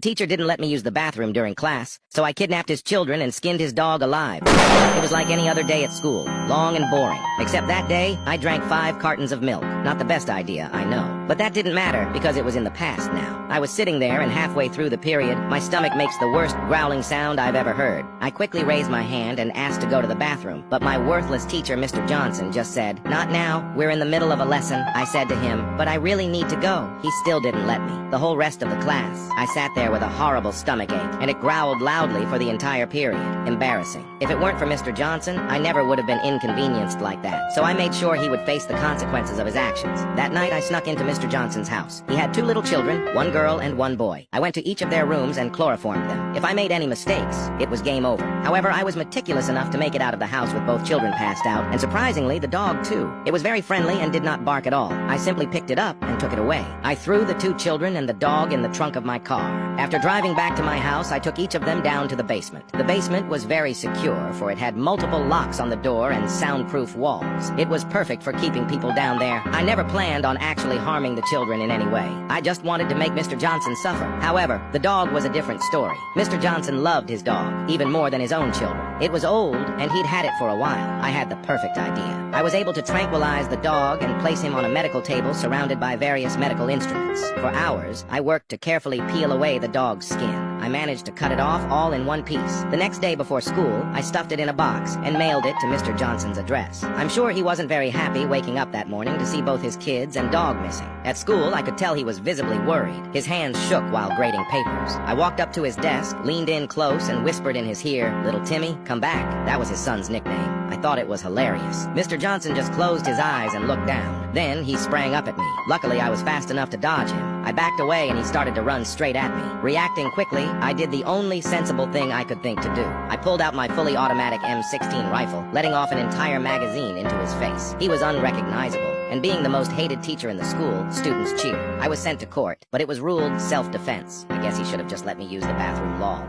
Teacher didn't let me use the bathroom during class, so I kidnapped his children and skinned his dog alive. It was like any other day at school, long and boring. Except that day, I drank 5 cartons of milk. Not the best idea, I know. But that didn't matter, because it was in the past now. I was sitting there, and halfway through the period, my stomach makes the worst growling sound I've ever heard. I quickly raised my hand and asked to go to the bathroom, but my worthless teacher, Mr. Johnson, just said, "Not now, we're in the middle of a lesson." I said to him, "But I really need to go." He still didn't let me. The whole rest of the class, I sat there with a horrible stomachache, and it growled loudly for the entire period. Embarrassing. If it weren't for Mr. Johnson, I never would have been inconvenienced like that, so I made sure he would face the consequences of his actions. That night, I snuck into Mr. Johnson's house. He had 2 little children, 1 girl and 1 boy. I went to each of their rooms and chloroformed them. If I made any mistakes, it was game over. However, I was meticulous enough to make it out of the house with both children passed out, and surprisingly, the dog too. It was very friendly and did not bark at all. I simply picked it up and took it away. I threw the 2 children and the dog in the trunk of my car. After driving back to my house, I took each of them down to the basement. The basement was very secure, for it had multiple locks on the door and soundproof walls. It was perfect for keeping people down there. I never planned on actually harming the children in any way. I just wanted to make Mr. Johnson suffer. However, the dog was a different story. Mr. Johnson loved his dog, even more than his own children. It was old, and he'd had it for a while. I had the perfect idea. I was able to tranquilize the dog and place him on a medical table surrounded by various medical instruments. For hours, I worked to carefully peel away the dog's skin. I managed to cut it off all in one piece. The next day before school, I stuffed it in a box and mailed it to Mr. Johnson's address. I'm sure he wasn't very happy waking up that morning to see both his kids and dog missing. At school, I could tell he was visibly worried. His hands shook while grading papers. I walked up to his desk, leaned in close, and whispered in his ear, "Little Timmy, come back." That was his son's nickname. I thought it was hilarious. Mr. Johnson just closed his eyes and looked down. Then he sprang up at me. Luckily, I was fast enough to dodge him. I backed away and he started to run straight at me. Reacting quickly, I did the only sensible thing I could think to do. I pulled out my fully automatic M16 rifle, letting off an entire magazine into his face. He was unrecognizable, and being the most hated teacher in the school, students cheered. I was sent to court, but it was ruled self-defense. I guess he should have just let me use the bathroom lol.